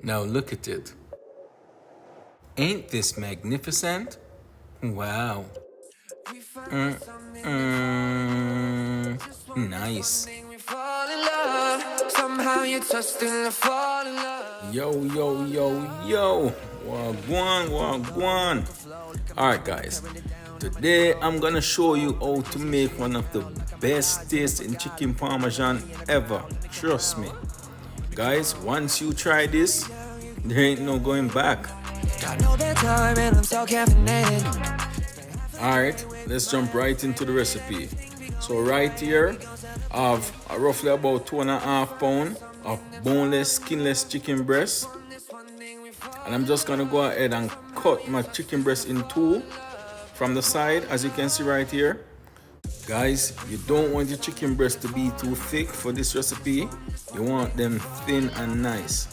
Now look at it. Ain't this magnificent? Wow. Nice. Yo. Wagwan. Alright guys, today I'm gonna show you how to make one of the best tasting chicken parmesan ever. Trust me. Guys, once you try this, there ain't no going back. Alright, let's jump right into the recipe. So right here, I have roughly about 2.5 pounds of boneless, skinless chicken breast. And I'm just gonna go ahead and cut my chicken breast in two from the side, as you can see right here. Guys, you don't want your chicken breast to be too thick for this recipe. You want them thin and nice.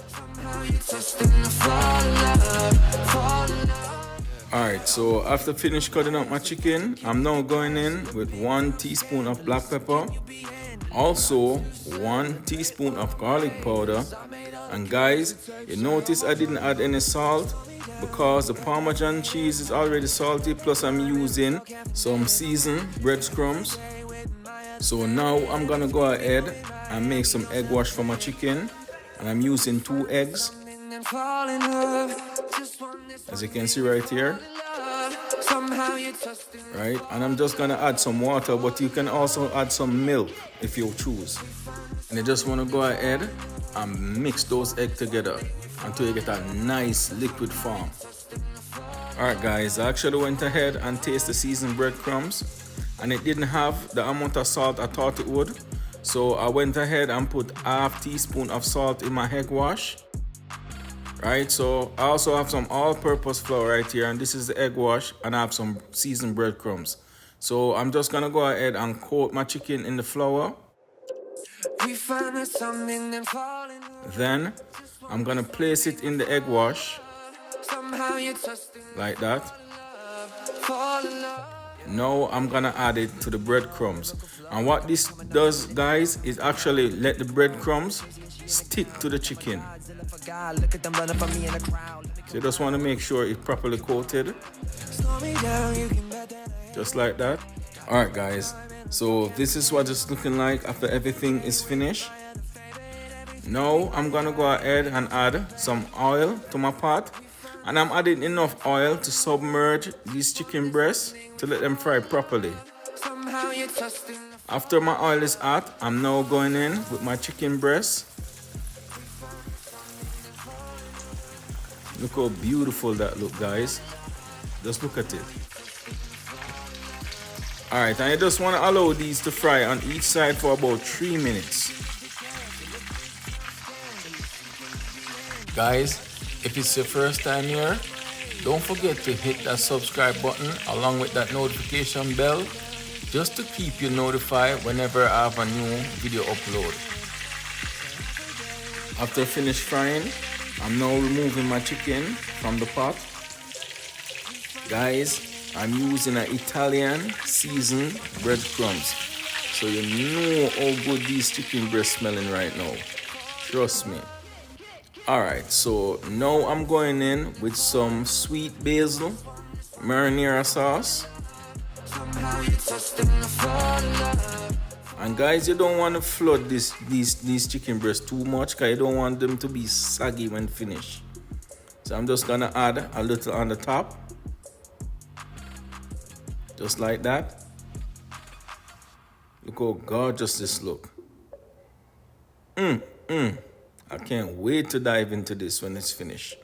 Alright, so after finished cutting up my chicken, I'm now going in with 1 teaspoon of black pepper, also 1 teaspoon of garlic powder. And guys, you notice I didn't add any salt because the Parmesan cheese is already salty, plus I'm using some seasoned breadcrumbs. So now I'm gonna go ahead and make some egg wash for my chicken, and I'm using 2 eggs, as you can see right here. Right, and I'm just gonna add some water, but you can also add some milk if you choose. And you just want to go ahead and mix those eggs together until you get a nice liquid form. Alright guys, I actually went ahead and tasted the seasoned breadcrumbs, and it didn't have the amount of salt I thought it would. So I went ahead and put ½ teaspoon of salt in my egg wash. Right, so I also have some all-purpose flour right here, and this is the egg wash, and I have some seasoned breadcrumbs. So I'm just gonna go ahead and coat my chicken in the flour. Then I'm gonna place it in the egg wash like that. Now I'm gonna add it to the breadcrumbs, and what this does, guys, is actually let the breadcrumbs stick to the chicken. So you just want to make sure it's properly coated, just like that. Alright guys, so this is what it's looking like after everything is finished. Now I'm gonna go ahead and add some oil to my pot, and I'm adding enough oil to submerge these chicken breasts to let them fry properly. After my oil is hot, I'm now going in with my chicken breasts. Look how beautiful that look, guys. Just look at it. Alright, and you just want to allow these to fry on each side for about 3 minutes. Guys, if it's your first time here, don't forget to hit that subscribe button along with that notification bell, just to keep you notified whenever I have a new video upload. After finished frying, I'm now removing my chicken from the pot. Guys, I'm using an Italian seasoned breadcrumbs, so you know how good these chicken breasts smelling right now. Trust me. Alright, so now I'm going in with some sweet basil marinara sauce. And guys, you don't want to flood these chicken breasts too much, because you don't want them to be saggy when finished. So I'm just gonna add a little on the top, just like that. Look how gorgeous this look. I can't wait to dive into this when it's finished.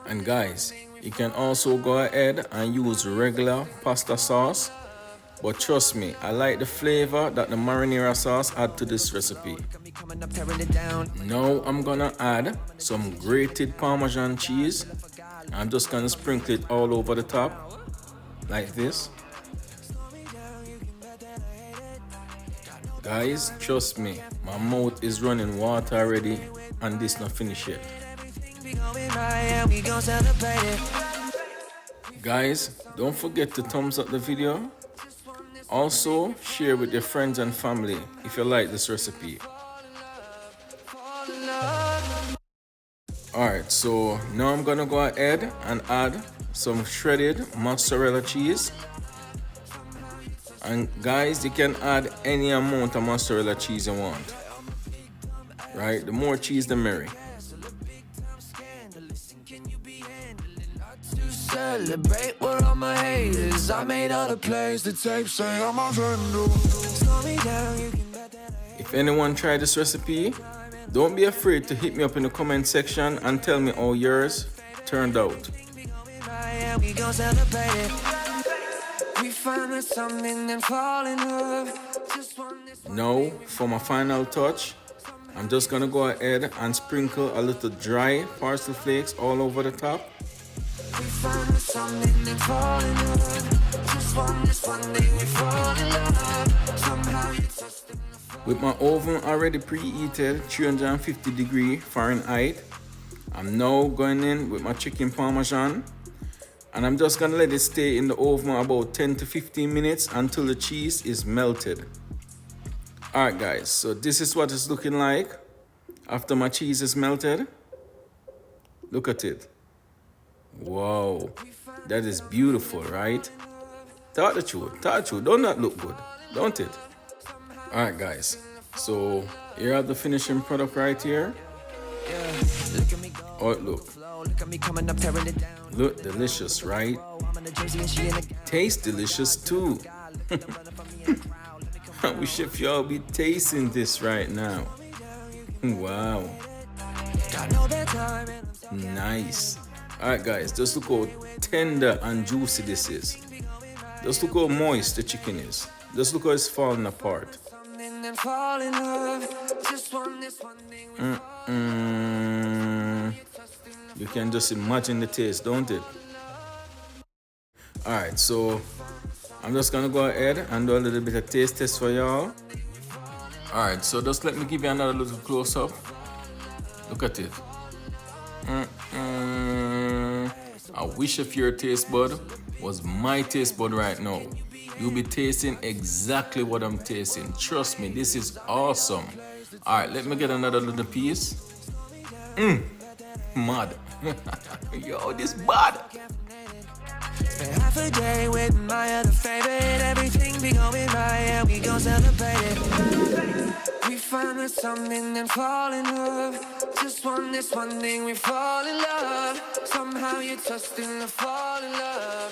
And guys, you can also go ahead and use regular pasta sauce, but trust me, I like the flavor that the marinara sauce add to this recipe. Now I'm gonna add some grated Parmesan cheese. I'm just gonna sprinkle it all over the top, like this. Guys, trust me, my mouth is running water already, and this not finished yet. Guys, don't forget to thumbs up the video. Also, share with your friends and family if you like this recipe. Alright, so now I'm gonna go ahead and add some shredded mozzarella cheese. And guys, you can add any amount of mozzarella cheese you want. Right? The more cheese, the merry. Celebrate where all my haters. I made all the plays the tape say I'm a friend. If anyone tried this recipe, don't be afraid to hit me up in the comment section and tell me how yours turned out. We gon' celebrate it. We find something and fall in love. Now, for my final touch, I'm just gonna go ahead and sprinkle a little dry parsley flakes all over the top. We find something and fall in love. Just one day we fall in love. Somehow you trust in the With my oven already preheated 350 Fahrenheit, I'm now going in with my chicken Parmesan, and I'm just gonna let it stay in the oven about 10 to 15 minutes until the cheese is melted. Alright guys, so this is what it's looking like after my cheese is melted. Look at it. Wow, that is beautiful, right? Tell the truth, don't that look good, don't it? Alright guys, so here are the finishing product right here. Oh, look delicious, right? Tastes delicious too. I wish if y'all be tasting this right now. Wow, nice. Alright guys, just look how tender and juicy this is. Just look how moist the chicken is. Just look how it's falling apart. You can just imagine the taste, don't it? Alright, so I'm just gonna go ahead and do a little bit of taste test for y'all. Alright, so just let me give you another little close up. Look at it. I wish if your taste bud was my taste bud right now. You'll be tasting exactly what I'm tasting. Trust me, this is awesome. Alright, let me get another little piece. Mad. Yo, this bad. Spend half a day with my other favorite. Everything be going right, and we gon' celebrate it. We find something and fall in love. Just this one thing, we fall in love. Somehow you're trusting to fall in love.